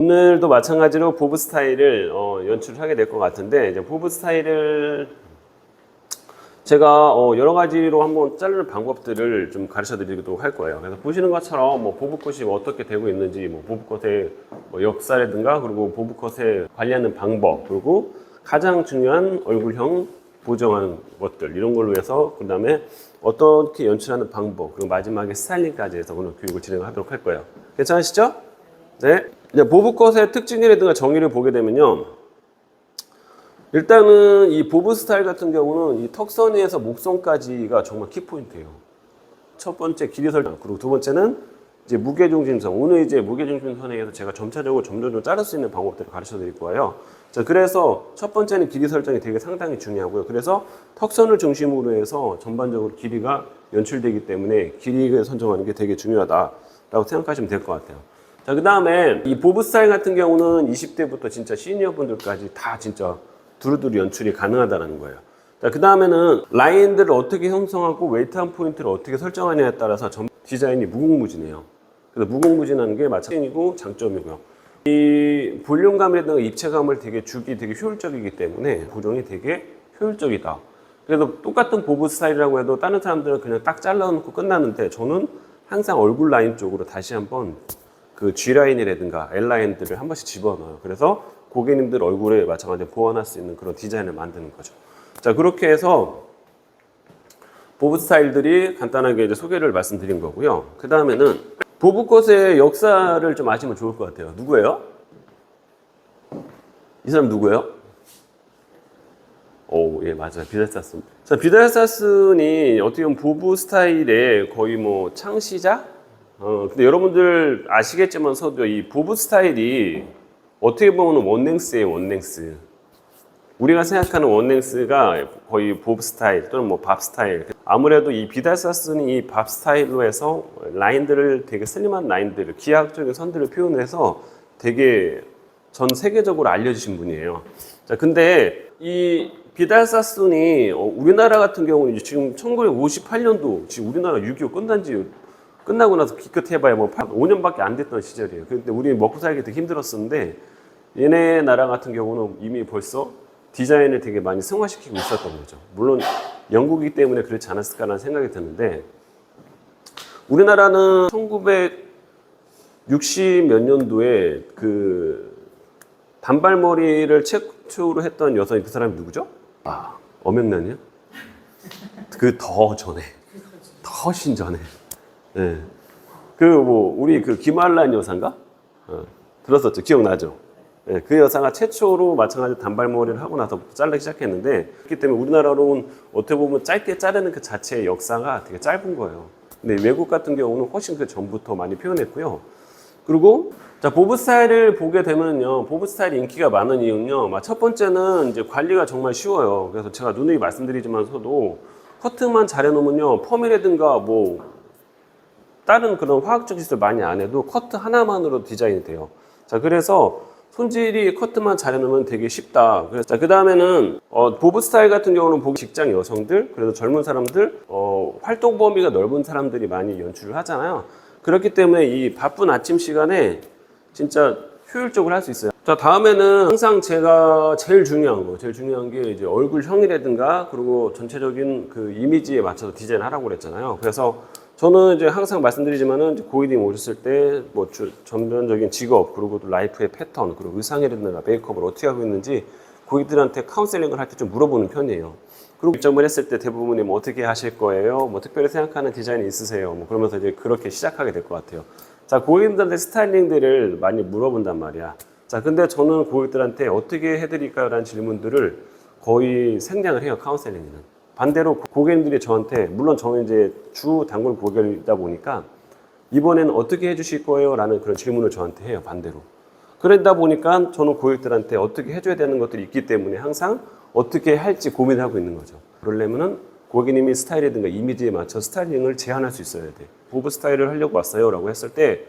오늘도 마찬가지로 보브 스타일을 연출하게 될 것 같은데, 이제 보브 스타일을 제가 여러 가지로 한번 자르는 방법들을 좀 가르쳐 드리도록 할 거예요. 그래서 보시는 것처럼 뭐 보브컷이 어떻게 되고 있는지, 뭐 보브컷의 뭐 역사라든가, 그리고 보브컷에 관리하는 방법, 그리고 가장 중요한 얼굴형 보정하는 것들, 이런 걸로 해서 그 다음에 어떻게 연출하는 방법, 그리고 마지막에 스타일링까지 해서 오늘 교육을 진행하도록 할 거예요. 괜찮으시죠? 네. 이제 보브컷의 특징이라든가 정의를 보게 되면요, 일단은 이 보브 스타일 같은 경우는 이 턱선에서 목선까지가 정말 키포인트예요. 첫 번째 길이 설정, 그리고 두 번째는 이제 무게중심선. 오늘 이제 무게중심선에 의해서 제가 점차적으로 점점 자를 수 있는 방법들을 가르쳐 드릴 거예요. 자, 그래서 첫 번째는 길이 설정이 되게 상당히 중요하고요. 그래서 턱선을 중심으로 해서 전반적으로 길이가 연출되기 때문에 길이를 선정하는 게 되게 중요하다라고 생각하시면 될 것 같아요. 자, 그 다음에 이 보브 스타일 같은 경우는 20대부터 진짜 시니어 분들까지 다 진짜 두루두루 연출이 가능하다는 거예요. 자, 그 다음에는 라인들을 어떻게 형성하고 웨이트한 포인트를 어떻게 설정하냐에 따라서 디자인이 무궁무진해요. 그래서 무궁무진한 게 마찬가지고 장점이고요. 이 볼륨감이라든가 입체감을 주기 되게 효율적이기 때문에 보정이 되게 효율적이다. 그래서 똑같은 보브 스타일이라고 해도 다른 사람들은 그냥 딱 잘라놓고 끝나는데, 저는 항상 얼굴 라인 쪽으로 다시 한번 그 G라인이라든가 L라인들을 한 번씩 집어넣어요. 그래서 고객님들 얼굴에 마찬가지로 보완할 수 있는 그런 디자인을 만드는 거죠. 자, 그렇게 해서 보브 스타일들이 간단하게 이제 소개를 말씀드린 거고요. 그 다음에는 보브컷의 역사를 좀 아시면 좋을 것 같아요. 누구예요? 이 사람 누구예요? 오, 예, 맞아요. 비달사스. 자, 비달사스니 어떻게 보면 보브 스타일의 거의 뭐 창시자? 근데 여러분들 아시겠지만서도 이 보브 스타일이 어떻게 보면 원랭스예요, 원랭스. 우리가 생각하는 원랭스가 거의 보브 스타일 또는 뭐 밥 스타일. 아무래도 이 비달사스는 이 밥 스타일로 해서 라인들을 되게 슬림한 라인들을, 기하학적인 선들을 표현해서 되게 전 세계적으로 알려주신 분이에요. 자, 근데 이 비달사스니 우리나라 같은 경우는 지금 1958년도 지금 우리나라 6.25 끝나고 나서 기껏 해봐야 뭐 5년밖에 안 됐던 시절이에요. 근데 우리 먹고 살기 되게 힘들었었는데, 얘네 나라 같은 경우는 이미 벌써 디자인을 되게 많이 승화시키고 있었던 거죠. 물론 영국이기 때문에 그렇지 않았을까라는 생각이 드는데, 우리나라는 1960 몇 년도에 그 단발머리를 최초로 했던 여성이, 그 사람이 누구죠? 아, 엄연란이요? 그 더 전에, 더 훨씬 전에. 네. 그 뭐 우리 그 김알란 여사인가? 들었었죠? 기억나죠? 네, 그 여사가 최초로 마찬가지로 단발머리를 하고 나서부터 자르기 시작했는데, 그렇기 때문에 우리나라로는 어떻게 보면 짧게 자르는 그 자체의 역사가 되게 짧은 거예요. 근데 외국 같은 경우는 훨씬 그 전부터 많이 표현했고요. 그리고 자, 보브 스타일을 보게 되면요, 보브 스타일이 인기가 많은 이유는요, 첫 번째는 이제 관리가 정말 쉬워요. 그래서 제가 누누이 말씀드리지만서도 커트만 잘 해놓으면요, 펌이라든가 뭐 다른 그런 화학적 짓을 많이 안 해도 커트 하나만으로 디자인이 돼요. 자, 그래서 손질이 커트만 잘 해놓으면 되게 쉽다. 그래서 자, 그 다음에는 보브 스타일 같은 경우는 보기 직장 여성들, 그래서 젊은 사람들, 활동 범위가 넓은 사람들이 많이 연출을 하잖아요. 그렇기 때문에 이 바쁜 아침 시간에 진짜 효율적으로 할 수 있어요. 자, 다음에는 항상 제가 제일 중요한 게 이제 얼굴형이라든가, 그리고 전체적인 그 이미지에 맞춰서 디자인을 하라고 그랬잖아요. 그래서 저는 이제 항상 말씀드리지만은 고객님 오셨을 때 뭐 전반적인 직업, 그리고 또 라이프의 패턴, 그리고 의상이라든가 메이크업을 어떻게 하고 있는지 고객들한테 카운셀링을 할 때 좀 물어보는 편이에요. 그리고 결정을 했을 때 대부분이 뭐 어떻게 하실 거예요? 뭐 특별히 생각하는 디자인이 있으세요? 뭐 그러면서 이제 그렇게 시작하게 될 것 같아요. 자, 고객님들한테 스타일링들을 많이 물어본단 말이야. 자, 근데 저는 고객들한테 어떻게 해드릴까요? 라는 질문들을 거의 생략을 해요, 카운셀링은. 반대로 고객님들이 저한테, 물론 저는 이제 주 단골 고객이다 보니까 이번에는 어떻게 해주실 거예요? 라는 그런 질문을 저한테 해요, 반대로. 그러다 보니까 저는 고객들한테 어떻게 해줘야 되는 것들이 있기 때문에 항상 어떻게 할지 고민을 하고 있는 거죠. 그러려면은 고객님이 스타일이든가 이미지에 맞춰 스타일링을 제안할 수 있어야 돼. 보브 스타일을 하려고 왔어요 라고 했을 때,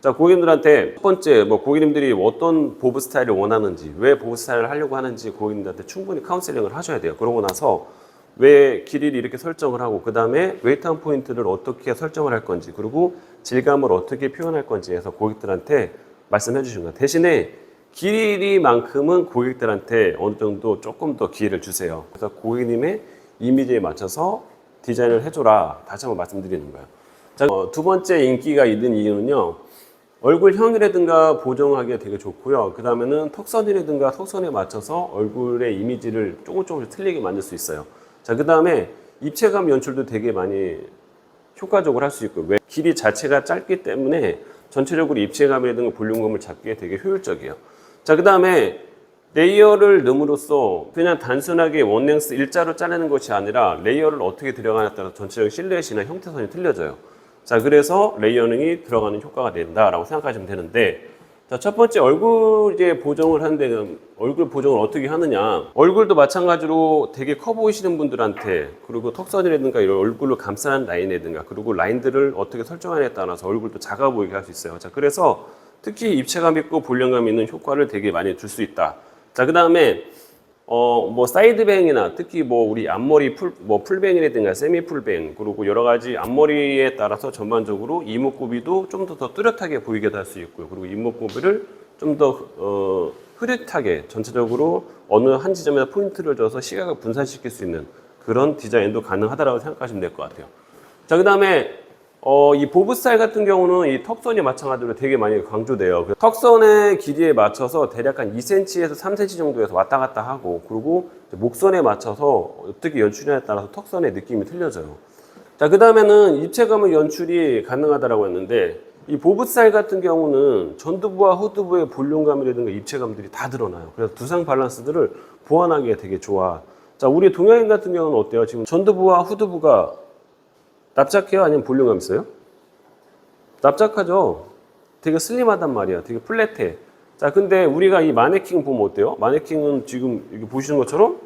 자, 고객님들한테 첫 번째 뭐 고객님들이 어떤 보브 스타일을 원하는지, 왜 보브 스타일을 하려고 하는지 고객님들한테 충분히 카운셀링을 하셔야 돼요. 그러고 나서 왜 길이를 이렇게 설정을 하고, 그 다음에 웨이트한 포인트를 어떻게 설정을 할 건지, 그리고 질감을 어떻게 표현할 건지 해서 고객들한테 말씀해 주시는 거예요. 대신에 길이만큼은 고객들한테 어느 정도 조금 더 기회를 주세요. 그래서 고객님의 이미지에 맞춰서 디자인을 해줘라. 다시 한번 말씀드리는 거예요. 자, 두 번째 인기가 있는 이유는요. 얼굴형이라든가 보정하기가 되게 좋고요. 그 다음에는 턱선이라든가 턱선에 맞춰서 얼굴의 이미지를 조금씩 틀리게 만들 수 있어요. 자, 그 다음에 입체감 연출도 되게 많이 효과적으로 할 수 있고요. 왜? 길이 자체가 짧기 때문에 전체적으로 입체감이라든가 볼륨감을 잡기에 되게 효율적이에요. 자, 그 다음에 레이어를 넣음으로써 그냥 단순하게 원랭스 일자로 자르는 것이 아니라 레이어를 어떻게 들어가냐에 따라서 전체적인 실루엣이나 형태선이 틀려져요. 자, 그래서 레이어링이 들어가는 효과가 된다라고 생각하시면 되는데, 자, 첫 번째 얼굴 이제 보정을 하는데 얼굴 보정을 어떻게 하느냐. 얼굴도 마찬가지로 되게 커 보이시는 분들한테, 그리고 턱선이라든가 이런 얼굴을 감싸는 라인이라든가, 그리고 라인들을 어떻게 설정하냐에 따라서 얼굴도 작아 보이게 할 수 있어요. 자, 그래서 특히 입체감 있고 볼륨감 있는 효과를 되게 많이 줄 수 있다. 자, 그 다음에 뭐 사이드뱅이나 특히 뭐 우리 앞머리 풀뱅이라든가 세미 풀뱅, 그리고 여러 가지 앞머리에 따라서 전반적으로 이목구비도 좀 더 뚜렷하게 보이게 할 수 있고요. 그리고 이목구비를 좀 더 흐릿하게 전체적으로 어느 한 지점에다 포인트를 줘서 시각을 분산시킬 수 있는 그런 디자인도 가능하다고 생각하시면 될 것 같아요. 자, 그 다음에 이 보브 스타일 같은 경우는 이 턱선이 마찬가지로 되게 많이 강조돼요. 턱선의 길이에 맞춰서 대략 한 2cm에서 3cm 정도에서 왔다 갔다 하고, 그리고 목선에 맞춰서 어떻게 연출하냐에 따라서 턱선의 느낌이 틀려져요. 자, 그 다음에는 입체감의 연출이 가능하다고 했는데, 이 보브 스타일 같은 경우는 전두부와 후두부의 볼륨감이라든가 입체감들이 다 드러나요. 그래서 두상 밸런스들을 보완하기가 되게 좋아. 자, 우리 동양인 같은 경우는 어때요? 지금 전두부와 후두부가 납작해요? 아니면 볼륨감 있어요? 납작하죠? 되게 슬림하단 말이야. 되게 플랫해. 자, 근데 우리가 이 마네킹 보면 어때요? 마네킹은 지금 여기 보시는 것처럼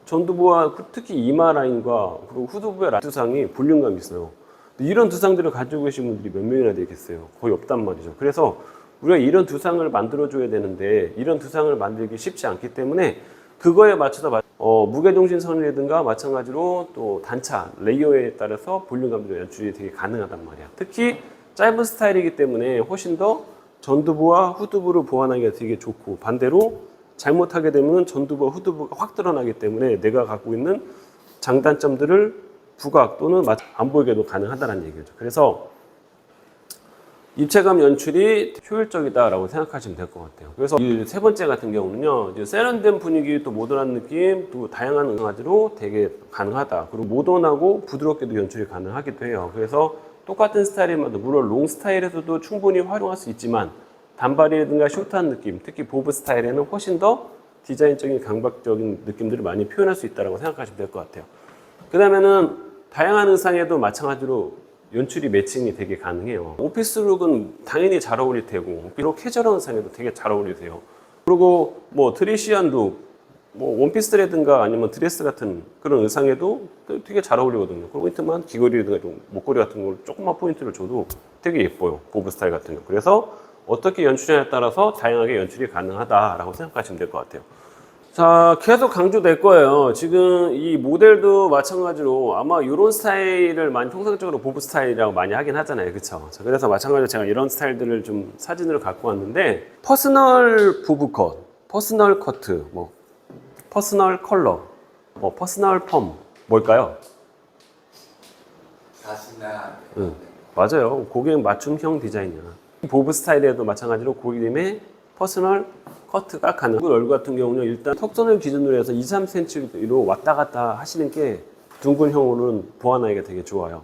전두부와 특히 이마 라인과 그리고 후두부의 라인 두상이 볼륨감이 있어요. 이런 두상들을 가지고 계신 분들이 몇 명이나 되겠어요? 거의 없단 말이죠. 그래서 우리가 이런 두상을 만들어줘야 되는데 이런 두상을 만들기 쉽지 않기 때문에 그거에 맞춰서 무게중심선이라든가 마찬가지로 또 단차, 레이어에 따라서 볼륨감도 연출이 되게 가능하단 말이야. 특히 짧은 스타일이기 때문에 훨씬 더 전두부와 후두부를 보완하기가 되게 좋고, 반대로 잘못하게 되면 전두부와 후두부가 확 드러나기 때문에 내가 갖고 있는 장단점들을 부각 또는 안 보이게도 가능하다는 얘기죠. 그래서 입체감 연출이 효율적이다라고 생각하시면 될 것 같아요. 그래서 이 세 번째 같은 경우는요, 이제 세련된 분위기, 또 모던한 느낌, 또 다양한 응아지로 되게 가능하다. 그리고 모던하고 부드럽게도 연출이 가능하기도 해요. 그래서 똑같은 스타일이면 물론 롱 스타일에서도 충분히 활용할 수 있지만 단발이라든가 숏한 느낌, 특히 보브 스타일에는 훨씬 더 디자인적인 강박적인 느낌들을 많이 표현할 수 있다고 생각하시면 될 것 같아요. 그 다음에는 다양한 의상에도 마찬가지로 연출이 매칭이 되게 가능해요. 오피스룩은 당연히 잘 어울릴 테고, 비록 캐주얼한 의상에도 되게 잘 어울리세요. 그리고 뭐 트리시한 룩, 뭐 원피스라든가 아니면 드레스 같은 그런 의상에도 되게 잘 어울리거든요. 그리고 포인트만 귀걸이라든가 목걸이 같은 걸 조금만 포인트를 줘도 되게 예뻐요. 보브 스타일 같은 거. 그래서 어떻게 연출하냐에 따라서 다양하게 연출이 가능하다라고 생각하시면 될 것 같아요. 자, 계속 강조될 거예요. 지금 이 모델도 마찬가지로 아마 이런 스타일을 많이 통상적으로 보브 스타일이라고 많이 하긴 하잖아요. 그쵸? 자, 그래서 마찬가지로 제가 이런 스타일들을 좀 사진으로 갖고 왔는데, 퍼스널 보브 컷, 퍼스널 커트, 뭐 퍼스널 컬러, 뭐 퍼스널 펌, 뭘까요? 자신나. 응, 맞아요. 고객 맞춤형 디자인이야. 보브 스타일에도 마찬가지로 고객님의 퍼스널 커트가 가능한 얼굴 같은 경우는 일단 턱선을 기준으로 해서 2, 3cm로 왔다 갔다 하시는 게 둥근형으로는 보완하기가 되게 좋아요.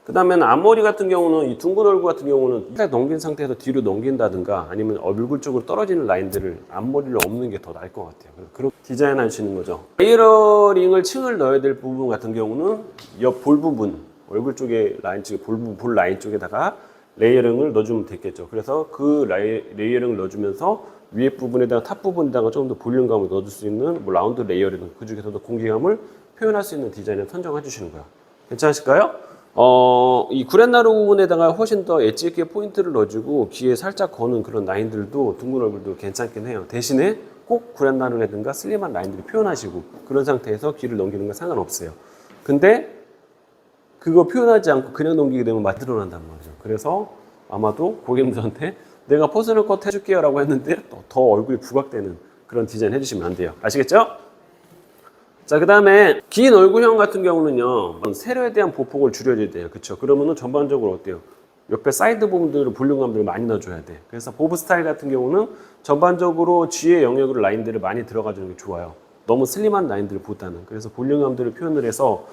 그 다음에는 앞머리 같은 경우는 이 둥근 얼굴 같은 경우는 살짝 넘긴 상태에서 뒤로 넘긴다든가 아니면 얼굴 쪽으로 떨어지는 라인들을 앞머리를 없는 게 더 나을 것 같아요. 그렇게 디자인 하시는 거죠. 레이어링을 층을 넣어야 될 부분 같은 경우는 옆 볼 부분, 얼굴 쪽에 라인 쪽에 볼 라인 쪽에다가 레이어링을 넣어주면 되겠죠. 그래서 그 레이어링을 넣어주면서 위에 부분에다가 탑 부분에다가 조금 더 볼륨감을 넣어줄 수 있는 뭐 라운드 레이어링, 그 중에서도 공기감을 표현할 수 있는 디자인을 선정해 주시는 거예요. 괜찮으실까요? 이 구렛나루 부분에다가 훨씬 더 엣지 있게 포인트를 넣어주고 귀에 살짝 거는 그런 라인들도 둥근 얼굴도 괜찮긴 해요. 대신에 꼭 구렛나루라든가 슬림한 라인들을 표현하시고 그런 상태에서 귀를 넘기는 건 상관없어요. 근데 그거 표현하지 않고 그냥 넘기게 되면 맛 드러난단 말이죠. 그래서 아마도 고객님들한테 내가 퍼스널 컷 해줄게요 라고 했는데 더 얼굴이 부각되는 그런 디자인 해주시면 안 돼요. 아시겠죠? 자, 그 다음에 긴 얼굴형 같은 경우는요, 세로에 대한 보폭을 줄여줘야 돼요. 그쵸? 그러면은 전반적으로 어때요? 옆에 사이드 부분들을 볼륨감들을 많이 넣어줘야 돼. 그래서 보브 스타일 같은 경우는 전반적으로 G의 영역으로 라인들을 많이 들어가주는 게 좋아요. 너무 슬림한 라인들보다는. 그래서 볼륨감들을 표현을 해서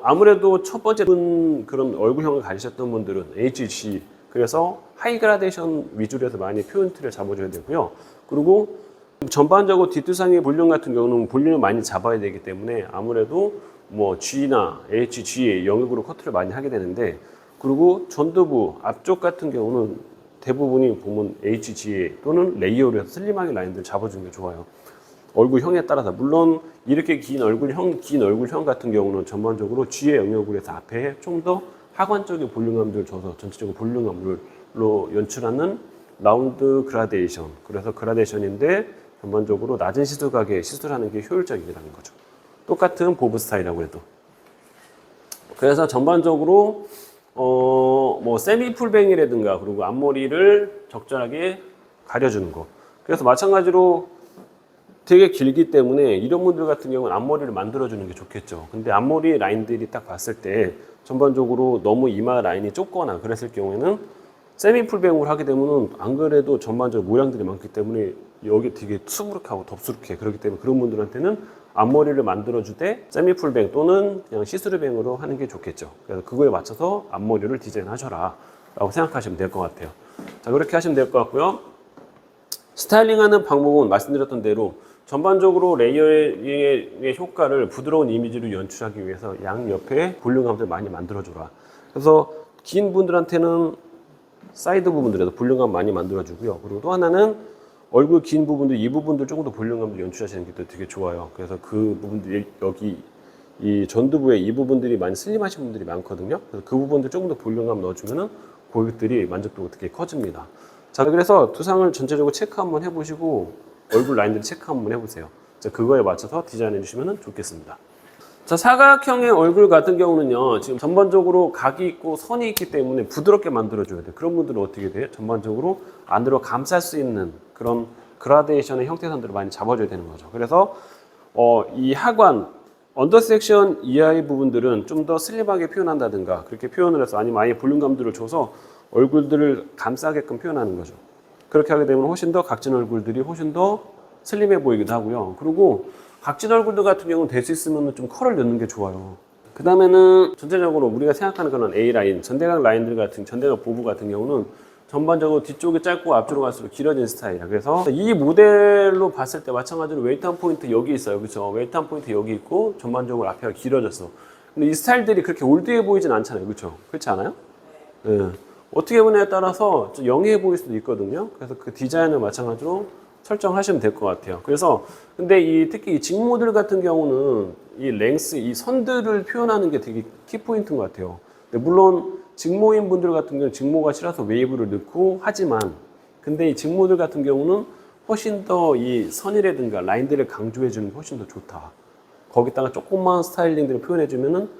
아무래도 첫 번째 그런 얼굴형을 가지셨던 분들은 HG, 그래서 하이 그라데이션 위주로 해서 많이 표현틀을 잡아줘야 되고요. 그리고 전반적으로 뒷두상의 볼륨 같은 경우는 볼륨을 많이 잡아야 되기 때문에 아무래도 뭐 G나 HG의 영역으로 커트를 많이 하게 되는데, 그리고 전두부 앞쪽 같은 경우는 대부분이 보면 HG 또는 레이어로 해서 슬림하게 라인들 잡아주는 게 좋아요. 얼굴형에 따라서. 물론 이렇게 긴 얼굴형 같은 경우는 전반적으로 G의 영역으로 해서 앞에 좀 더 하관적인 볼륨감들을 줘서 전체적으로 볼륨감으로 연출하는 라운드 그라데이션. 그래서 그라데이션인데 전반적으로 낮은 시술각에 시술하는 게 효율적이라는 거죠. 똑같은 보브 스타일이라고 해도. 그래서 전반적으로 뭐 세미 풀뱅이라든가 그리고 앞머리를 적절하게 가려주는 거. 그래서 마찬가지로 되게 길기 때문에 이런 분들 같은 경우는 앞머리를 만들어주는 게 좋겠죠. 근데 앞머리 라인들이 딱 봤을 때 전반적으로 너무 이마 라인이 좁거나 그랬을 경우에는 세미 풀뱅으로 하게 되면은 안 그래도 전반적으로 모양들이 많기 때문에 여기 되게 수부룩하고 덥수룩해. 그렇기 때문에 그런 분들한테는 앞머리를 만들어주되 세미 풀뱅 또는 그냥 시스루뱅으로 하는 게 좋겠죠. 그래서 그거에 맞춰서 앞머리를 디자인하셔라 라고 생각하시면 될 것 같아요. 자, 그렇게 하시면 될 것 같고요. 스타일링하는 방법은 말씀드렸던 대로 전반적으로 레이어의 효과를 부드러운 이미지로 연출하기 위해서 양옆에 볼륨감들 많이 만들어줘라. 그래서 긴 분들한테는 사이드 부분들에서 볼륨감 많이 만들어주고요. 그리고 또 하나는 얼굴 긴 부분들, 이 부분들 조금 더 볼륨감을 연출하시는 게 되게 좋아요. 그래서 그 부분들이 여기 이 전두부에 이 부분들이 많이 슬림하신 분들이 많거든요. 그래서 그 부분들 조금 더 볼륨감 넣어주면은 고객들이 만족도가 되게 커집니다. 자, 그래서 두상을 전체적으로 체크 한번 해보시고 얼굴 라인들 체크 한번 해보세요. 자, 그거에 맞춰서 디자인해 주시면 좋겠습니다. 자, 사각형의 얼굴 같은 경우는요, 지금 전반적으로 각이 있고 선이 있기 때문에 부드럽게 만들어줘야 돼요. 그런 분들은 어떻게 돼요? 전반적으로 안으로 감쌀 수 있는 그런 그라데이션의 형태선들을 많이 잡아줘야 되는 거죠. 그래서 이 하관, 언더섹션 이하의 부분들은 좀 더 슬림하게 표현한다든가 그렇게 표현을 해서 아니면 아예 볼륨감들을 줘서 얼굴들을 감싸게끔 표현하는 거죠. 그렇게 하게 되면 훨씬 더 각진 얼굴들이 훨씬 더 슬림해 보이기도 하고요. 그리고 각진 얼굴들 같은 경우는 될 수 있으면 좀 컬을 넣는 게 좋아요. 그 다음에는 전체적으로 우리가 생각하는 그런 A라인, 전대각 라인들 같은, 전대각 보부 같은 경우는 전반적으로 뒤쪽이 짧고 앞쪽으로 갈수록 길어진 스타일이야. 그래서 이 모델로 봤을 때 마찬가지로 웨이트한 포인트 여기 있어요. 그렇죠? 웨이트한 포인트 여기 있고 전반적으로 앞에가 길어졌어. 근데 이 스타일들이 그렇게 올드해 보이진 않잖아요. 그렇죠? 그렇지 않아요? 네. 어떻게 보냐에 따라서 좀 영해해 보일 수도 있거든요. 그래서 그 디자인을 마찬가지로 설정하시면 될 것 같아요. 그래서 근데 특히 이 직모들 같은 경우는 이 랭스, 이 선들을 표현하는 게 되게 키포인트인 것 같아요. 근데 물론 직모인 분들 같은 경우는 직모가 싫어서 웨이브를 넣고 하지만, 근데 이 직모들 같은 경우는 훨씬 더 이 선이라든가 라인들을 강조해 주는 게 훨씬 더 좋다. 거기다가 조금만 스타일링들을 표현해 주면은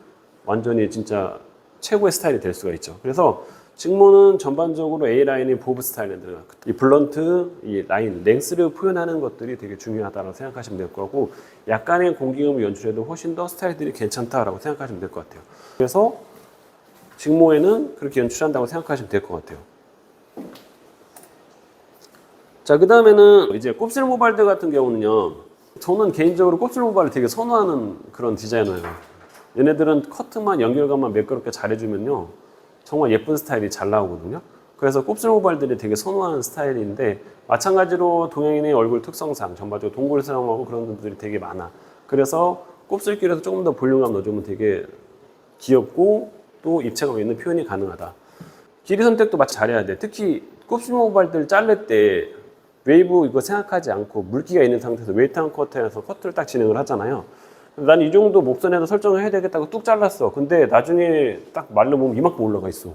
완전히 진짜 최고의 스타일이 될 수가 있죠. 그래서 직모는 전반적으로 A라인의 보브 스타일들, 이 블런트, 이 라인, 랭스를 표현하는 것들이 되게 중요하다고 생각하시면 될 거고, 약간의 공기음을 연출해도 훨씬 더 스타일들이 괜찮다라고 생각하시면 될 것 같아요. 그래서 직모에는 그렇게 연출한다고 생각하시면 될 것 같아요. 자, 그 다음에는 이제 곱슬 모발들 같은 경우는요, 저는 개인적으로 곱슬 모발을 되게 선호하는 그런 디자이너예요. 얘네들은 커트만 연결감만 매끄럽게 잘해주면요, 정말 예쁜 스타일이 잘 나오거든요. 그래서 곱슬 모발들이 되게 선호하는 스타일인데, 마찬가지로 동양인의 얼굴 특성상 전반적으로 동글스름하고 그런 분들이 되게 많아. 그래서 곱슬길에서 조금 더 볼륨감 넣어주면 되게 귀엽고 또 입체감 있는 표현이 가능하다. 길이 선택도 마치 잘해야 돼. 특히 곱슬 모발들 자를 때 웨이브 이거 생각하지 않고 물기가 있는 상태에서 웨이트한 커트에서 커트를 딱 진행을 하잖아요. 난 이 정도 목선에서 설정을 해야 되겠다고 뚝 잘랐어. 근데 나중에 딱 말려보면 이만큼 올라가 있어.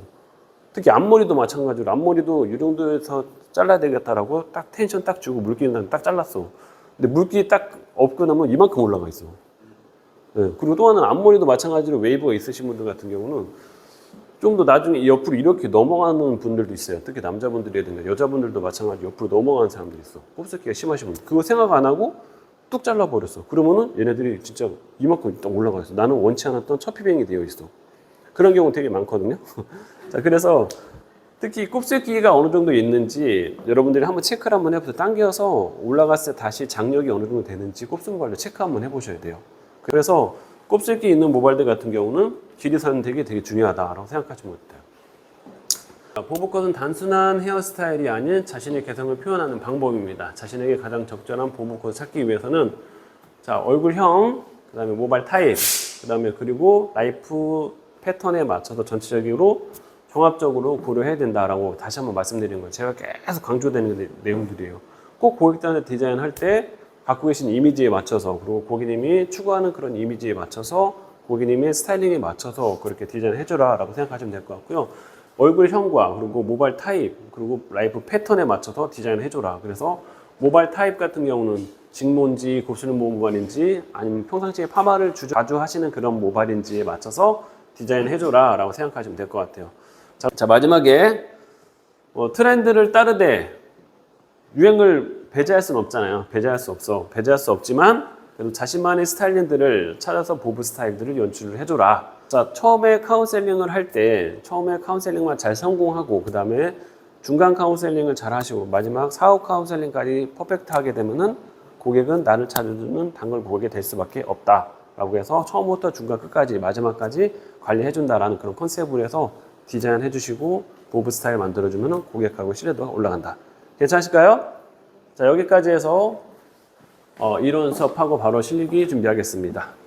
특히 앞머리도 마찬가지로 앞머리도 이 정도에서 잘라야 되겠다라고 딱 텐션 딱 주고 물기 있는 딱 잘랐어. 근데 물기 딱 없고 나면 이만큼 올라가 있어. 네. 그리고 또 하나는 앞머리도 마찬가지로 웨이브가 있으신 분들 같은 경우는 좀 더 나중에 옆으로 이렇게 넘어가는 분들도 있어요. 특히 남자분들이라든가 여자분들도 마찬가지로 옆으로 넘어가는 사람들이 있어. 곱슬기가 심하신 분들. 그거 생각 안 하고 뚝 잘라버렸어. 그러면은 얘네들이 진짜 이만큼 딱 올라가 있어. 나는 원치 않았던 처피뱅이 되어 있어. 그런 경우 되게 많거든요. 자, 그래서 특히 곱슬기가 어느 정도 있는지 여러분들이 한번 체크를 한번 해보세요. 당겨서 올라갔을 때 다시 장력이 어느 정도 되는지 곱슬 모발도 체크 한번 해보셔야 돼요. 그래서 곱슬기 있는 모발들 같은 경우는 길이 선택이 되게 중요하다라고 생각하시면 돼요. 보브컷은 단순한 헤어스타일이 아닌 자신의 개성을 표현하는 방법입니다. 자신에게 가장 적절한 보브컷을 찾기 위해서는 자, 얼굴형, 그 다음에 모발 타입, 그 다음에 그리고 라이프 패턴에 맞춰서 전체적으로 종합적으로 고려해야 된다라고 다시 한번 말씀드리는 거예요. 제가 계속 강조되는 내용들이에요. 꼭 고객들한테 디자인할 때 갖고 계신 이미지에 맞춰서 그리고 고객님이 추구하는 그런 이미지에 맞춰서 고객님의 스타일링에 맞춰서 그렇게 디자인을 해줘라 라고 생각하시면 될 것 같고요. 얼굴형과 그리고 모발 타입 그리고 라이프 패턴에 맞춰서 디자인을 해줘라. 그래서 모발 타입 같은 경우는 직모인지 곱슬 모발인지 아니면 평상시에 파마를 자주 하시는 그런 모발인지에 맞춰서 디자인을 해줘라 라고 생각하시면 될 것 같아요. 자, 마지막에 트렌드를 따르되 유행을 배제할 수는 없잖아요. 배제할 수 없어. 배제할 수 없지만 그래도 자신만의 스타일링들을 찾아서 보브 스타일들을 연출을 해줘라. 자, 처음에 카운셀링을 할 때 처음에 카운셀링만 잘 성공하고 그 다음에 중간 카운셀링을 잘 하시고 마지막 사후 카운셀링까지 퍼펙트하게 되면은 고객은 나를 찾아주는 단골 고객이 될 수밖에 없다라고 해서 처음부터 중간 끝까지 마지막까지 관리해준다라는 그런 컨셉으로 해서 디자인 해주시고 보브 스타일 만들어주면 고객하고 신뢰도가 올라간다. 괜찮으실까요? 자, 여기까지 해서 이론 수업하고 바로 실기 준비하겠습니다.